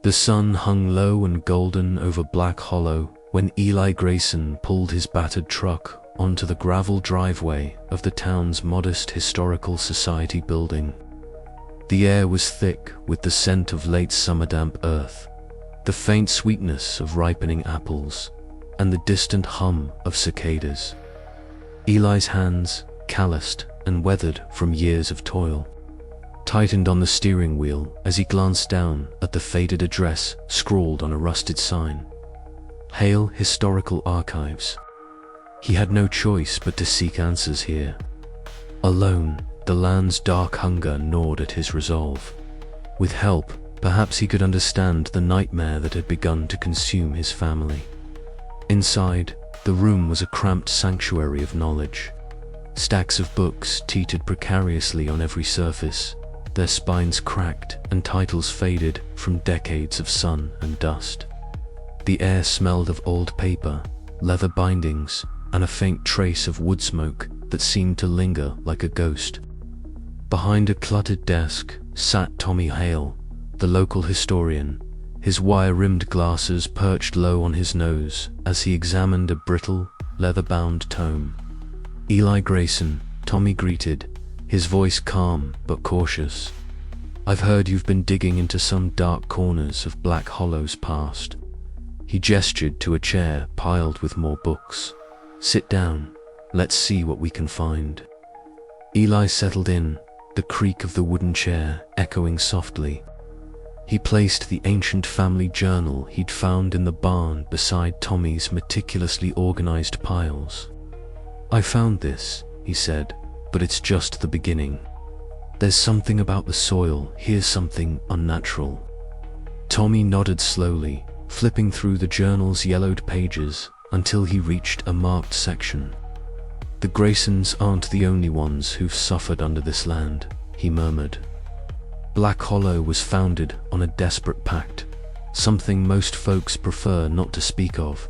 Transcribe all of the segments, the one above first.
The sun hung low and golden over Black Hollow when Eli Grayson pulled his battered truck onto the gravel driveway of the town's modest historical society building. The air was thick with the scent of late summer damp earth, the faint sweetness of ripening apples, and the distant hum of cicadas. Eli's hands, calloused and weathered from years of toil, tightened on the steering wheel as he glanced down at the faded address scrawled on a rusted sign. Hale Historical Archives. He had no choice but to seek answers here. Alone, the land's dark hunger gnawed at his resolve. With help, perhaps he could understand the nightmare that had begun to consume his family. Inside, the room was a cramped sanctuary of knowledge. Stacks of books teetered precariously on every surface, their spines cracked and titles faded from decades of sun and dust. The air smelled of old paper, leather bindings, and a faint trace of wood smoke that seemed to linger like a ghost. Behind a cluttered desk sat Tommy Hale, the local historian, his wire-rimmed glasses perched low on his nose as he examined a brittle, leather-bound tome. "Eli Grayson," Tommy greeted, his voice calm but cautious. "I've heard you've been digging into some dark corners of Black Hollow's past." He gestured to a chair piled with more books. "Sit down. Let's see what we can find." Eli settled in, the creak of the wooden chair echoing softly. He placed the ancient family journal he'd found in the barn beside Tommy's meticulously organized piles. "I found this," he said, "but it's just the beginning. There's something about the soil here's something unnatural." Tommy nodded slowly, flipping through the journal's yellowed pages until he reached a marked section. "The Graysons aren't the only ones who've suffered under this land," he murmured. Black Hollow was founded on a desperate pact, something most folks prefer not to speak of.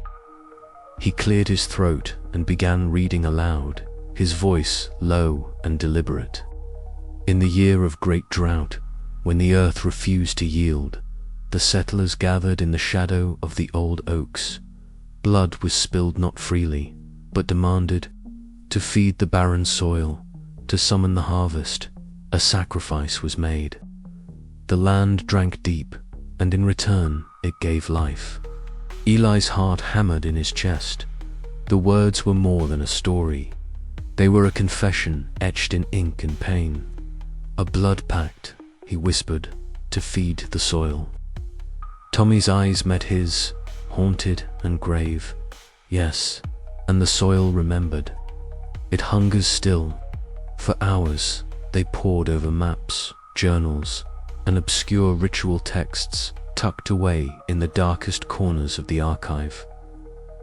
He cleared his throat and began reading aloud, his voice low and deliberate. "In the year of great drought, when the earth refused to yield, the settlers gathered in the shadow of the old oaks. Blood was spilled not freely, but demanded. To feed the barren soil, to summon the harvest, a sacrifice was made. The land drank deep, and in return it gave life." Eli's heart hammered in his chest. The words were more than a story. They were a confession etched in ink and pain. "A blood pact," he whispered, "to feed the soil." Tommy's eyes met his, haunted and grave. "Yes, and the soil remembered. It hungers still." For hours, they pored over maps, journals, and obscure ritual texts tucked away in the darkest corners of the archive.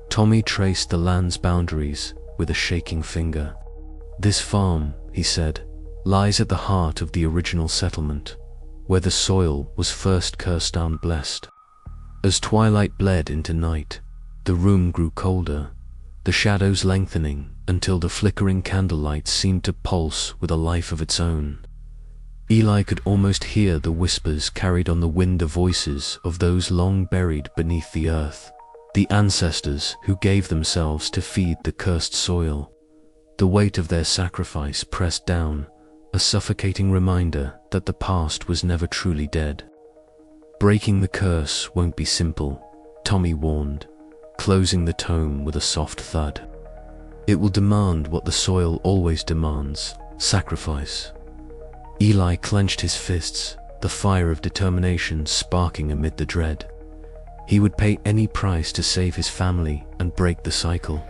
Tommy traced the land's boundaries with a shaking finger. "This farm," he said, "lies at the heart of the original settlement, where the soil was first cursed down blessed." As twilight bled into night, the room grew colder, the shadows lengthening until the flickering candlelight seemed to pulse with a life of its own. Eli could almost hear the whispers carried on the wind of voices of those long buried beneath the earth, the ancestors who gave themselves to feed the cursed soil. The weight of their sacrifice pressed down, a suffocating reminder that the past was never truly dead. "Breaking the curse won't be simple," Tommy warned, closing the tome with a soft thud. "It will demand what the soil always demands: sacrifice." Eli clenched his fists, the fire of determination sparking amid the dread. He would pay any price to save his family and break the cycle.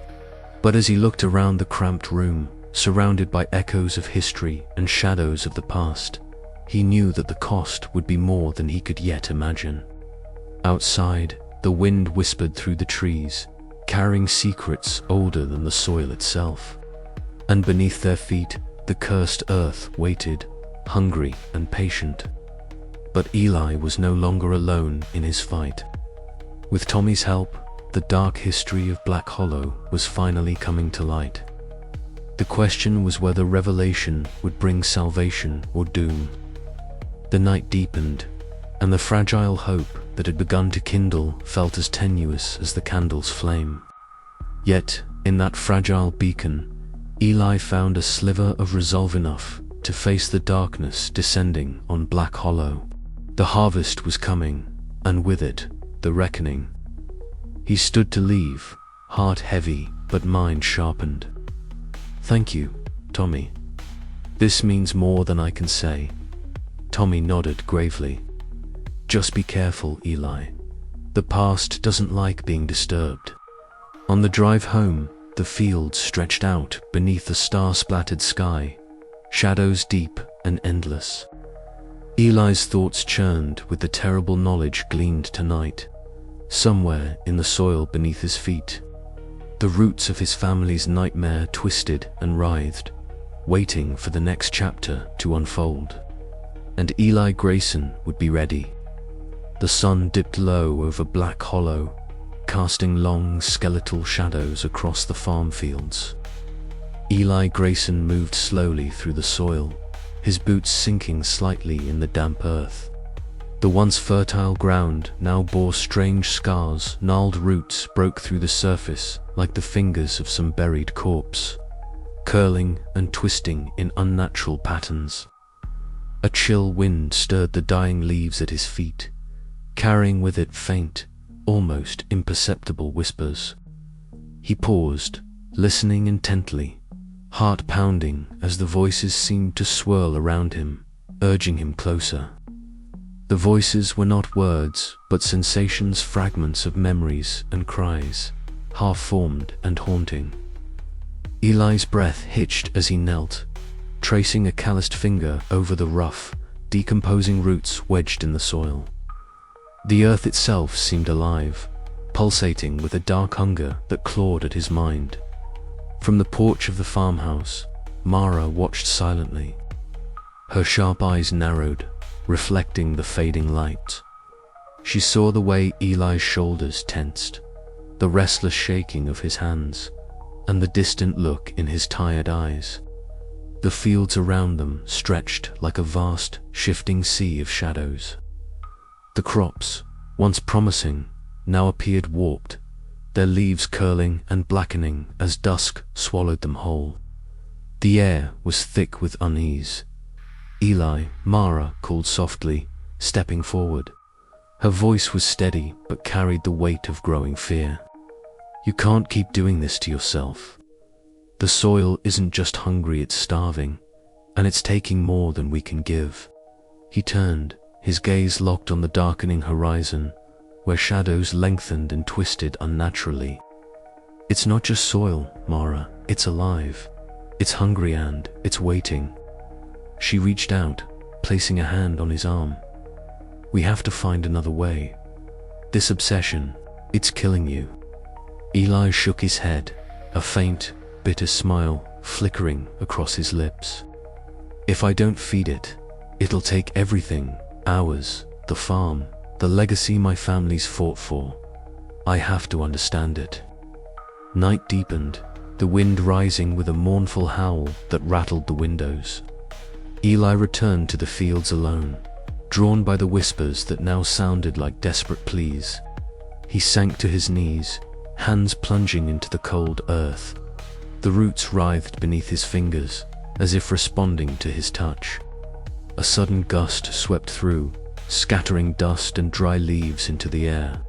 But as he looked around the cramped room, surrounded by echoes of history and shadows of the past, he knew that the cost would be more than he could yet imagine. Outside, the wind whispered through the trees, carrying secrets older than the soil itself. And beneath their feet, the cursed earth waited, hungry and patient. But Eli was no longer alone in his fight. With Tommy's help, the dark history of Black Hollow was finally coming to light. The question was whether revelation would bring salvation or doom. The night deepened, and the fragile hope that had begun to kindle felt as tenuous as the candle's flame. Yet, in that fragile beacon, Eli found a sliver of resolve enough to face the darkness descending on Black Hollow. The harvest was coming, and with it, the reckoning. He stood to leave, heart heavy but mind sharpened. "Thank you, Tommy. This means more than I can say." Tommy nodded gravely. "Just be careful, Eli. The past doesn't like being disturbed." On the drive home, the fields stretched out beneath a star-splattered sky, shadows deep and endless. Eli's thoughts churned with the terrible knowledge gleaned tonight, somewhere in the soil beneath his feet. The roots of his family's nightmare twisted and writhed, waiting for the next chapter to unfold. And Eli Grayson would be ready. The sun dipped low over Black Hollow, casting long skeletal shadows across the farm fields. Eli Grayson moved slowly through the soil, his boots sinking slightly in the damp earth. The once fertile ground now bore strange scars. Gnarled roots broke through the surface like the fingers of some buried corpse, curling and twisting in unnatural patterns. A chill wind stirred the dying leaves at his feet, carrying with it faint, almost imperceptible whispers. He paused, listening intently, heart pounding as the voices seemed to swirl around him, urging him closer. The voices were not words, but sensations, fragments of memories and cries, half-formed and haunting. Eli's breath hitched as he knelt, tracing a calloused finger over the rough, decomposing roots wedged in the soil. The earth itself seemed alive, pulsating with a dark hunger that clawed at his mind. From the porch of the farmhouse, Mara watched silently. Her sharp eyes narrowed, reflecting the fading light. She saw the way Eli's shoulders tensed, the restless shaking of his hands, and the distant look in his tired eyes. The fields around them stretched like a vast, shifting sea of shadows. The crops, once promising, now appeared warped, their leaves curling and blackening as dusk swallowed them whole. The air was thick with unease. "Eli," Mara called softly, stepping forward. Her voice was steady but carried the weight of growing fear. "You can't keep doing this to yourself. The soil isn't just hungry, it's starving, and it's taking more than we can give." He turned, his gaze locked on the darkening horizon, where shadows lengthened and twisted unnaturally. "It's not just soil, Mara, it's alive. It's hungry and it's waiting." She reached out, placing a hand on his arm. "We have to find another way. This obsession, it's killing you." Eli shook his head, a faint, bitter smile flickering across his lips. "If I don't feed it, it'll take everything, ours, the farm, the legacy my family's fought for. I have to understand it." Night deepened, the wind rising with a mournful howl that rattled the windows. Eli returned to the fields alone, drawn by the whispers that now sounded like desperate pleas. He sank to his knees, hands plunging into the cold earth. The roots writhed beneath his fingers, as if responding to his touch. A sudden gust swept through, scattering dust and dry leaves into the air.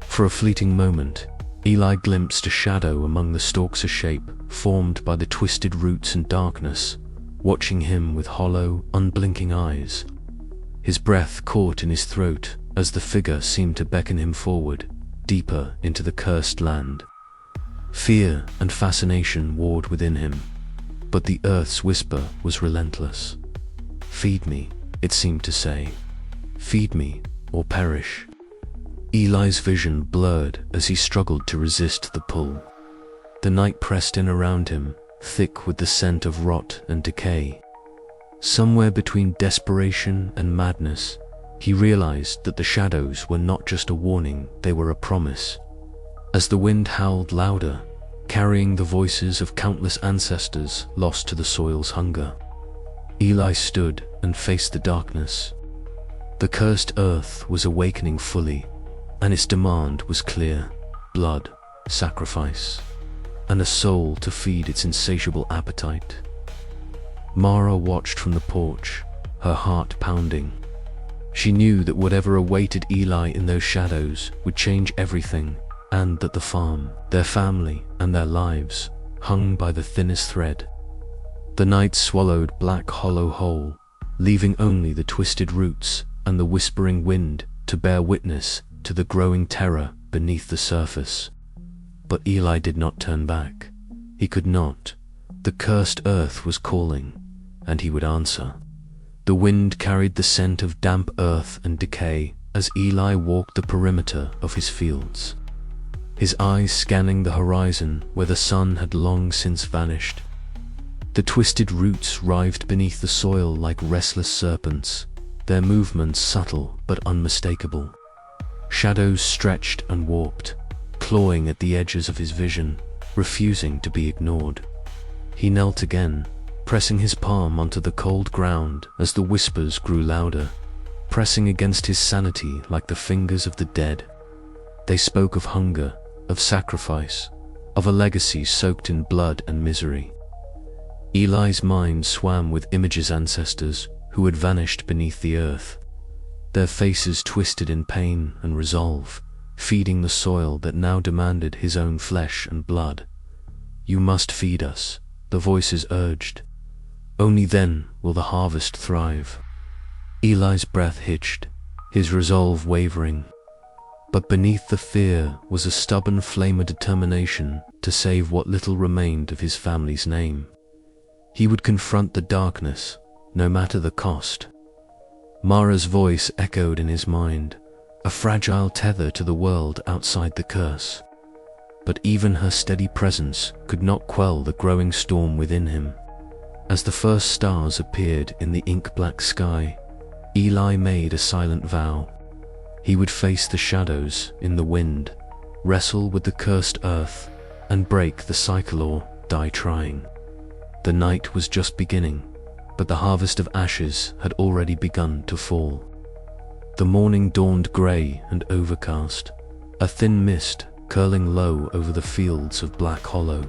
For a fleeting moment, Eli glimpsed a shadow among the stalks, a shape formed by the twisted roots and darkness, watching him with hollow, unblinking eyes. His breath caught in his throat as the figure seemed to beckon him forward, deeper into the cursed land. Fear and fascination warred within him, but the earth's whisper was relentless. "Feed me," it seemed to say. "Feed me, or perish." Eli's vision blurred as he struggled to resist the pull. The night pressed in around him, thick with the scent of rot and decay. Somewhere between desperation and madness, he realized that the shadows were not just a warning, they were a promise. As the wind howled louder, carrying the voices of countless ancestors lost to the soil's hunger, Eli stood and faced the darkness. The cursed earth was awakening fully, and its demand was clear: blood, sacrifice, and a soul to feed its insatiable appetite. Mara watched from the porch, her heart pounding. She knew that whatever awaited Eli in those shadows would change everything, and that the farm, their family, and their lives hung by the thinnest thread. The night swallowed Black Hollow whole, leaving only the twisted roots and the whispering wind to bear witness to the growing terror beneath the surface. But Eli did not turn back. He could not. The cursed earth was calling, and he would answer. The wind carried the scent of damp earth and decay as Eli walked the perimeter of his fields, his eyes scanning the horizon where the sun had long since vanished. The twisted roots writhed beneath the soil like restless serpents, their movements subtle but unmistakable. Shadows stretched and warped, clawing at the edges of his vision, refusing to be ignored. He knelt again, pressing his palm onto the cold ground as the whispers grew louder, pressing against his sanity like the fingers of the dead. They spoke of hunger, of sacrifice, of a legacy soaked in blood and misery. Eli's mind swam with images ancestors who had vanished beneath the earth, their faces twisted in pain and resolve, feeding the soil that now demanded his own flesh and blood. "You must feed us," the voices urged. "Only then will the harvest thrive." Eli's breath hitched, his resolve wavering. But beneath the fear was a stubborn flame of determination to save what little remained of his family's name. He would confront the darkness, no matter the cost. Mara's voice echoed in his mind, a fragile tether to the world outside the curse. But even her steady presence could not quell the growing storm within him. As the first stars appeared in the ink-black sky, Eli made a silent vow. He would face the shadows in the wind, wrestle with the cursed earth, and break the cycle or die trying. The night was just beginning, but the harvest of ashes had already begun to fall. The morning dawned grey and overcast, a thin mist curling low over the fields of Black Hollow.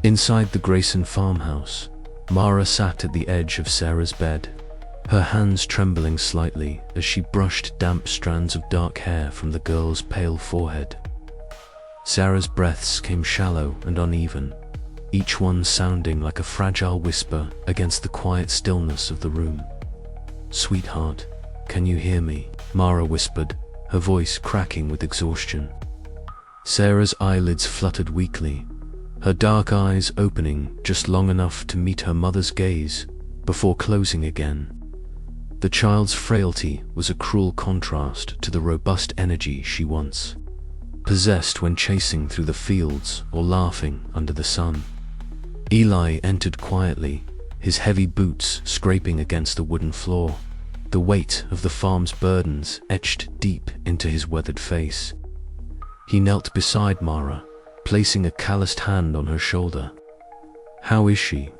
Inside the Grayson farmhouse, Mara sat at the edge of Sarah's bed, her hands trembling slightly as she brushed damp strands of dark hair from the girl's pale forehead. Sarah's breaths came shallow and uneven, each one sounding like a fragile whisper against the quiet stillness of the room. "Sweetheart, can you hear me?" Mara whispered, her voice cracking with exhaustion. Sarah's eyelids fluttered weakly, her dark eyes opening just long enough to meet her mother's gaze before closing again. The child's frailty was a cruel contrast to the robust energy she once possessed when chasing through the fields or laughing under the sun. Eli entered quietly, his heavy boots scraping against the wooden floor, the weight of the farm's burdens etched deep into his weathered face. He knelt beside Mara, placing a calloused hand on her shoulder. "How is she?"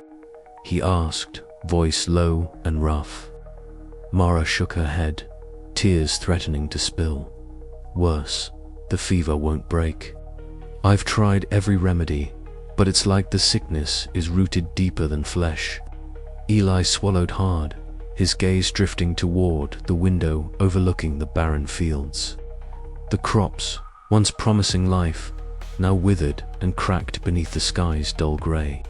he asked, voice low and rough. Mara shook her head, tears threatening to spill. "Worse, the fever won't break. I've tried every remedy, but it's like the sickness is rooted deeper than flesh." Eli swallowed hard, his gaze drifting toward the window overlooking the barren fields. The crops, once promising life, now withered and cracked beneath the sky's dull grey.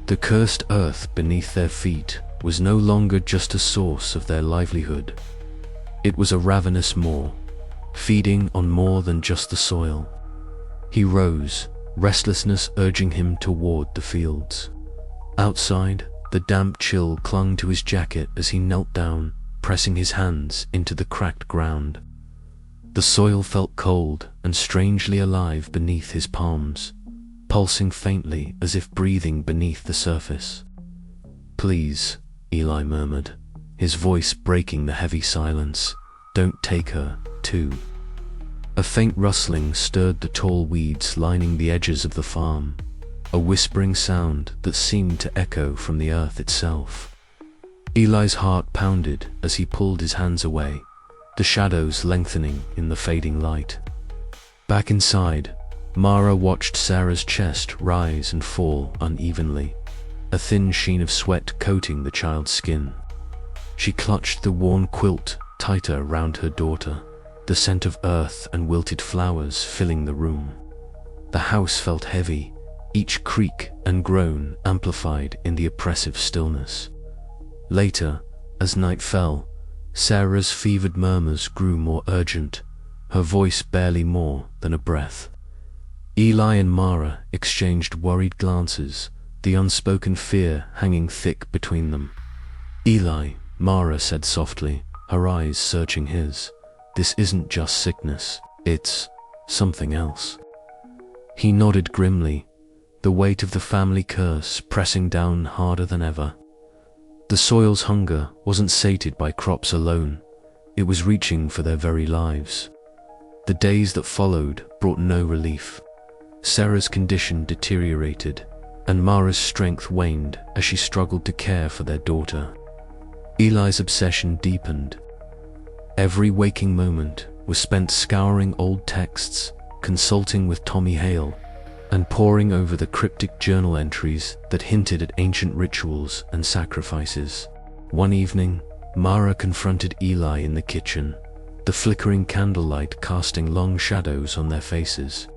The cursed earth beneath their feet was no longer just a source of their livelihood. It was a ravenous maw, feeding on more than just the soil. He rose, restlessness urging him toward the fields. Outside, the damp chill clung to his jacket as he knelt down, pressing his hands into the cracked ground. The soil felt cold and strangely alive beneath his palms, pulsing faintly as if breathing beneath the surface. "Please," Eli murmured, his voice breaking the heavy silence, "don't take her, too." A faint rustling stirred the tall weeds lining the edges of the farm, a whispering sound that seemed to echo from the earth itself. Eli's heart pounded as he pulled his hands away, the shadows lengthening in the fading light. Back inside, Mara watched Sarah's chest rise and fall unevenly, a thin sheen of sweat coating the child's skin. She clutched the worn quilt tighter round her daughter, the scent of earth and wilted flowers filling the room. The house felt heavy, each creak and groan amplified in the oppressive stillness. Later, as night fell, Sarah's fevered murmurs grew more urgent, her voice barely more than a breath. Eli and Mara exchanged worried glances, the unspoken fear hanging thick between them. "Eli," Mara said softly, her eyes searching his, "this isn't just sickness, it's something else." He nodded grimly, the weight of the family curse pressing down harder than ever. The soil's hunger wasn't sated by crops alone, it was reaching for their very lives. The days that followed brought no relief. Sarah's condition deteriorated, and Mara's strength waned as she struggled to care for their daughter. Eli's obsession deepened. Every waking moment was spent scouring old texts, consulting with Tommy Hale, and poring over the cryptic journal entries that hinted at ancient rituals and sacrifices. One evening, Mara confronted Eli in the kitchen, the flickering candlelight casting long shadows on their faces.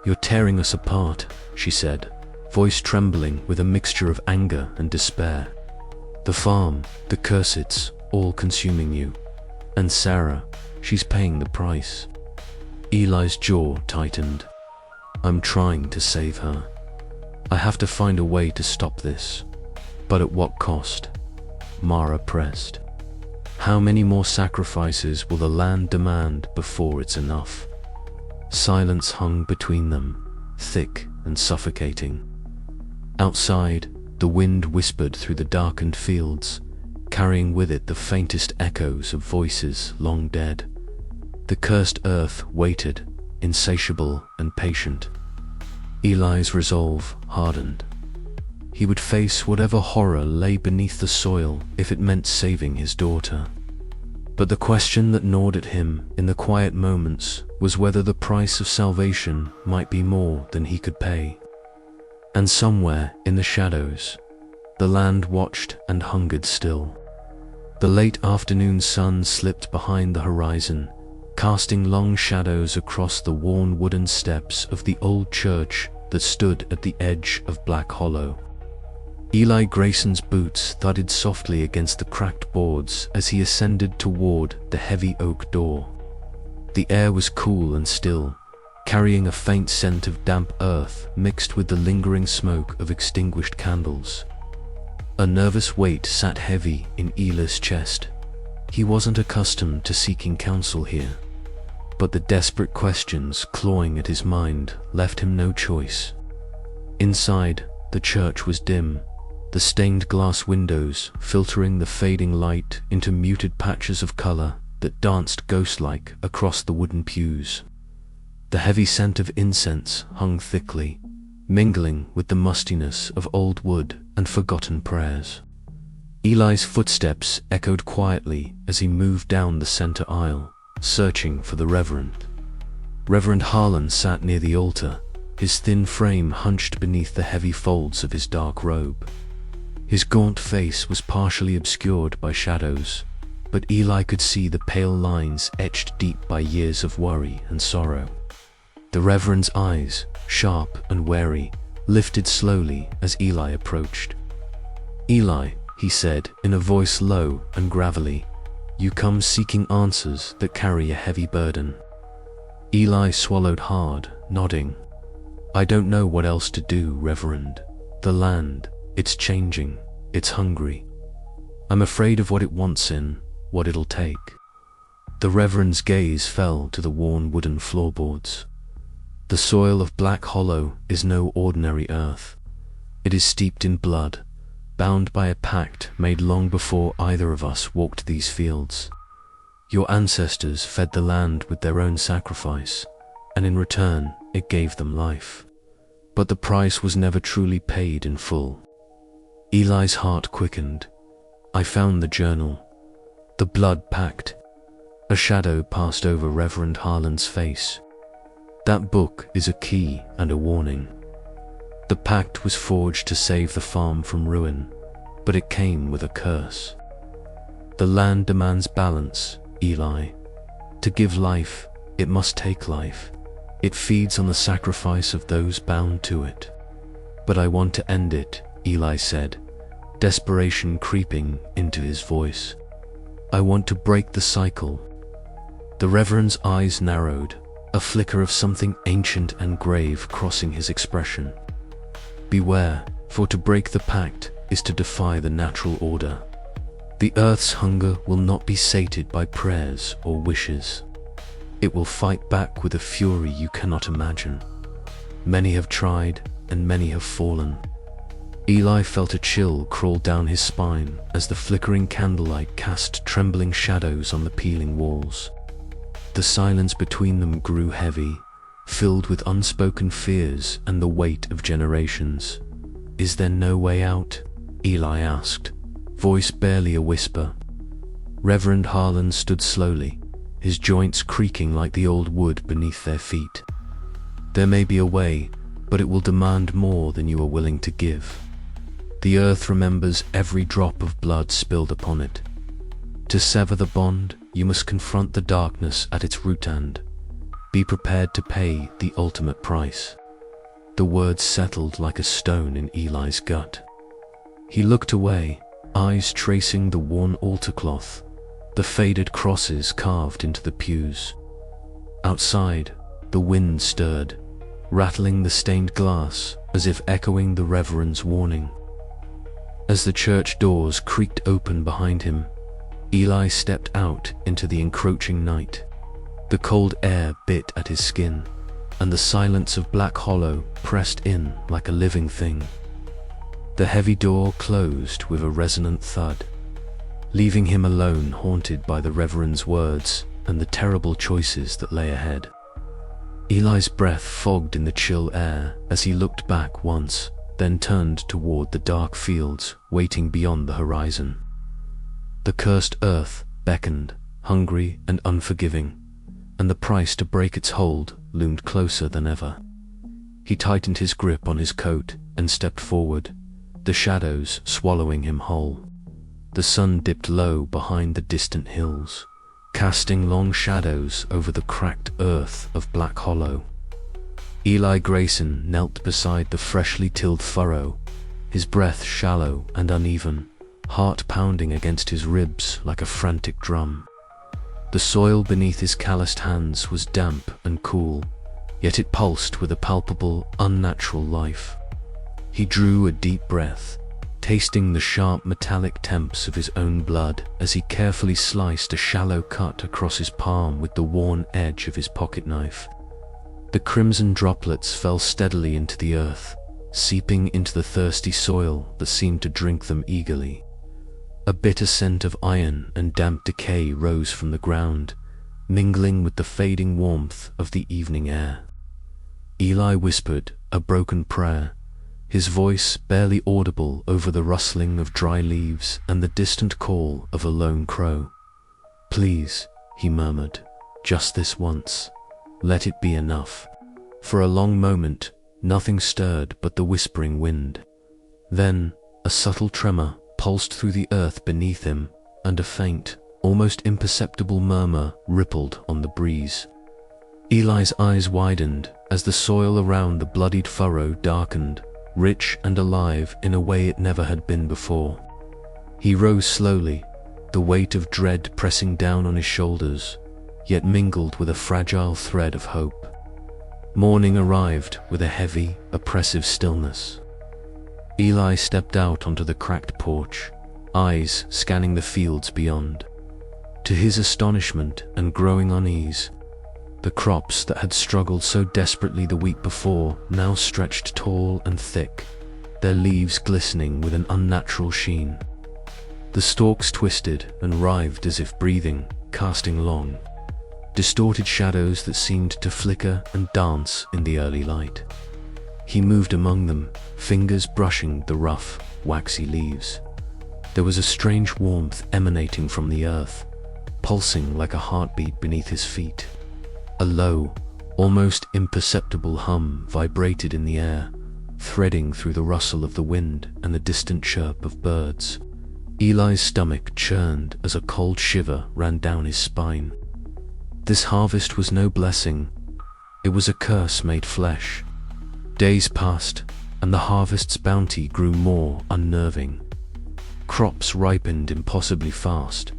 "You're tearing us apart," she said, voice trembling with a mixture of anger and despair. "The farm, the curse, all consuming you. And Sarah, she's paying the price." Eli's jaw tightened. "I'm trying to save her. I have to find a way to stop this. But at what cost?" Mara pressed. "How many more sacrifices will the land demand before it's enough?" Silence hung between them, thick and suffocating. Outside, the wind whispered through the darkened fields, carrying with it the faintest echoes of voices long dead. The cursed earth waited, insatiable and patient. Eli's resolve hardened. He would face whatever horror lay beneath the soil if it meant saving his daughter. But the question that gnawed at him in the quiet moments was whether the price of salvation might be more than he could pay. And somewhere in the shadows, the land watched and hungered still. The late afternoon sun slipped behind the horizon, casting long shadows across the worn wooden steps of the old church that stood at the edge of Black Hollow. Eli Grayson's boots thudded softly against the cracked boards as he ascended toward the heavy oak door. The air was cool and still, carrying a faint scent of damp earth mixed with the lingering smoke of extinguished candles. A nervous weight sat heavy in Eli's chest. He wasn't accustomed to seeking counsel here, but the desperate questions clawing at his mind left him no choice. Inside, the church was dim, the stained glass windows filtering the fading light into muted patches of color that danced ghost-like across the wooden pews. The heavy scent of incense hung thickly, mingling with the mustiness of old wood and forgotten prayers. Eli's footsteps echoed quietly as he moved down the center aisle, searching for the Reverend. Reverend Harlan sat near the altar, his thin frame hunched beneath the heavy folds of his dark robe. His gaunt face was partially obscured by shadows, but Eli could see the pale lines etched deep by years of worry and sorrow. The Reverend's eyes, sharp and wary, lifted slowly as Eli approached. "Eli," he said in a voice low and gravelly, "you come seeking answers that carry a heavy burden." Eli swallowed hard, nodding. "I don't know what else to do, Reverend. The land, it's changing, it's hungry. I'm afraid of what it wants in, what it'll take." The Reverend's gaze fell to the worn wooden floorboards. "The soil of Black Hollow is no ordinary earth. It is steeped in blood, bound by a pact made long before either of us walked these fields. Your ancestors fed the land with their own sacrifice, and in return it gave them life. But the price was never truly paid in full." Eli's heart quickened. I found the journal. The Blood Pact. A shadow passed over Reverend Harlan's face. That book is a key and a warning. The pact was forged to save the farm from ruin, but it came with a curse. The land demands balance, Eli. To give life, it must take life. It feeds on the sacrifice of those bound to it. But I want to end it, Eli said, desperation creeping into his voice. I want to break the cycle. The Reverend's eyes narrowed, a flicker of something ancient and grave crossing his expression. Beware, for to break the pact is to defy the natural order. The earth's hunger will not be sated by prayers or wishes. It will fight back with a fury you cannot imagine. Many have tried, and many have fallen. Eli felt a chill crawl down his spine as the flickering candlelight cast trembling shadows on the peeling walls. The silence between them grew heavy, filled with unspoken fears and the weight of generations. Is there no way out? Eli asked, voice barely a whisper. Reverend Harlan stood slowly, his joints creaking like the old wood beneath their feet. There may be a way, but it will demand more than you are willing to give. The earth remembers every drop of blood spilled upon it. To sever the bond, you must confront the darkness at its root and be prepared to pay the ultimate price. The words settled like a stone in Eli's gut. He looked away, eyes tracing the worn altar cloth, the faded crosses carved into the pews. Outside, the wind stirred, rattling the stained glass as if echoing the Reverend's warning. As the church doors creaked open behind him, Eli stepped out into the encroaching night. The cold air bit at his skin, and the silence of Black Hollow pressed in like a living thing. The heavy door closed with a resonant thud, leaving him alone, haunted by the Reverend's words and the terrible choices that lay ahead. Eli's breath fogged in the chill air as he looked back once, then turned toward the dark fields waiting beyond the horizon. The cursed earth beckoned, hungry and unforgiving, and the price to break its hold loomed closer than ever. He tightened his grip on his coat and stepped forward, the shadows swallowing him whole. The sun dipped low behind the distant hills, casting long shadows over the cracked earth of Black Hollow. Eli Grayson knelt beside the freshly tilled furrow, his breath shallow and uneven, heart pounding against his ribs like a frantic drum. The soil beneath his calloused hands was damp and cool, yet it pulsed with a palpable, unnatural life. He drew a deep breath, tasting the sharp metallic temps of his own blood as he carefully sliced a shallow cut across his palm with the worn edge of his pocket knife. The crimson droplets fell steadily into the earth, seeping into the thirsty soil that seemed to drink them eagerly. A bitter scent of iron and damp decay rose from the ground, mingling with the fading warmth of the evening air. Eli whispered a broken prayer, his voice barely audible over the rustling of dry leaves and the distant call of a lone crow. "Please," he murmured, "just this once. Let it be enough." For a long moment, nothing stirred but the whispering wind. Then, a subtle tremor pulsed through the earth beneath him, and a faint, almost imperceptible murmur rippled on the breeze. Eli's eyes widened as the soil around the bloodied furrow darkened, rich and alive in a way it never had been before. He rose slowly, the weight of dread pressing down on his shoulders, yet mingled with a fragile thread of hope. Morning arrived with a heavy, oppressive stillness. Eli stepped out onto the cracked porch, eyes scanning the fields beyond. To his astonishment and growing unease, the crops that had struggled so desperately the week before now stretched tall and thick, their leaves glistening with an unnatural sheen. The stalks twisted and writhed as if breathing, casting long, distorted shadows that seemed to flicker and dance in the early light. He moved among them, fingers brushing the rough, waxy leaves. There was a strange warmth emanating from the earth, pulsing like a heartbeat beneath his feet. A low, almost imperceptible hum vibrated in the air, threading through the rustle of the wind and the distant chirp of birds. Eli's stomach churned as a cold shiver ran down his spine. This harvest was no blessing, it was a curse made flesh. Days passed, and the harvest's bounty grew more unnerving. Crops ripened impossibly fast,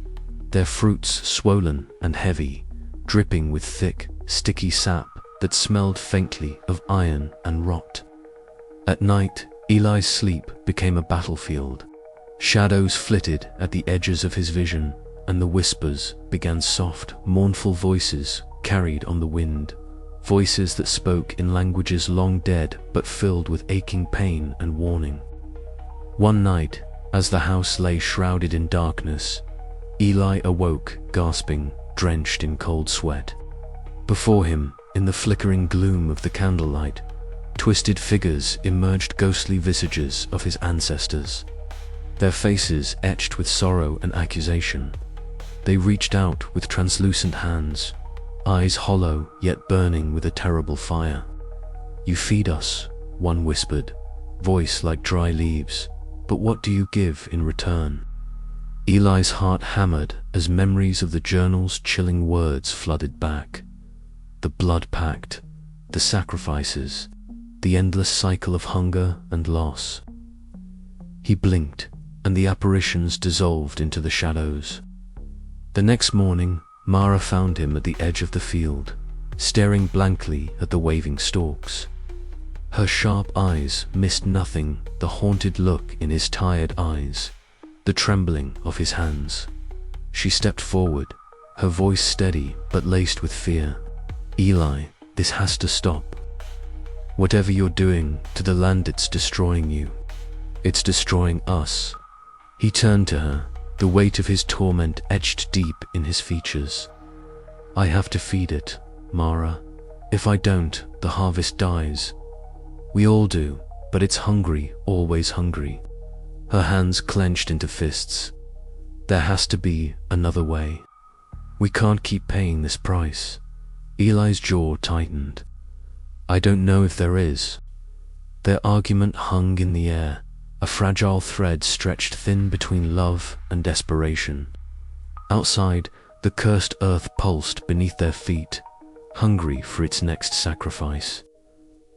their fruits swollen and heavy, dripping with thick, sticky sap that smelled faintly of iron and rot. At night, Eli's sleep became a battlefield. Shadows flitted at the edges of his vision, and the whispers began soft, mournful voices carried on the wind, voices that spoke in languages long dead but filled with aching pain and warning. One night, as the house lay shrouded in darkness, Eli awoke, gasping, drenched in cold sweat. Before him, in the flickering gloom of the candlelight, twisted figures emerged, ghostly visages of his ancestors, their faces etched with sorrow and accusation. They reached out with translucent hands, eyes hollow yet burning with a terrible fire. "You feed us," one whispered, voice like dry leaves, "but what do you give in return?" Eli's heart hammered as memories of the journal's chilling words flooded back. The blood pact, the sacrifices, the endless cycle of hunger and loss. He blinked, and the apparitions dissolved into the shadows. The next morning, Mara found him at the edge of the field, staring blankly at the waving stalks. Her sharp eyes missed nothing, the haunted look in his tired eyes, the trembling of his hands. She stepped forward, her voice steady but laced with fear. "Eli, this has to stop. Whatever you're doing to the land, it's destroying you. It's destroying us." He turned to her, the weight of his torment etched deep in his features. "I have to feed it, Mara. If I don't, the harvest dies. We all do, but it's hungry, always hungry." Her hands clenched into fists. "There has to be another way. We can't keep paying this price." Eli's jaw tightened. "I don't know if there is." Their argument hung in the air, a fragile thread stretched thin between love and desperation. Outside, the cursed earth pulsed beneath their feet, hungry for its next sacrifice.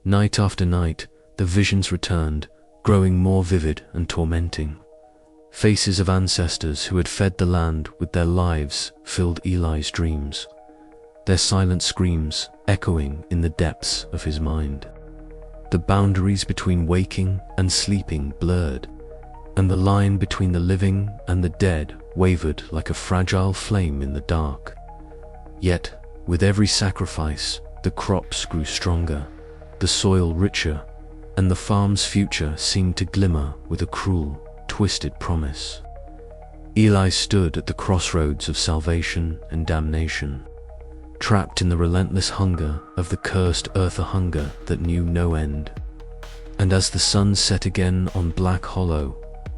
Night after night, the visions returned, growing more vivid and tormenting. Faces of ancestors who had fed the land with their lives filled Eli's dreams, their silent screams echoing in the depths of his mind. The boundaries between waking and sleeping blurred, and the line between the living and the dead wavered like a fragile flame in the dark. Yet, with every sacrifice, the crops grew stronger, the soil richer, and the farm's future seemed to glimmer with a cruel, twisted promise. Eli stood at the crossroads of salvation and damnation, trapped in the relentless hunger of the cursed earth, a hunger that knew no end. And as the sun set again on Black Hollow,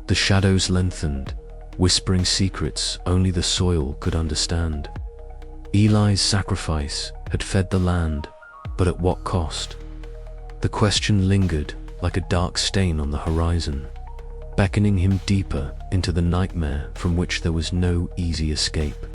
the shadows lengthened, whispering secrets only the soil could understand. Eli's sacrifice had fed the land, but at what cost? The question lingered like a dark stain on the horizon, beckoning him deeper into the nightmare from which there was no easy escape.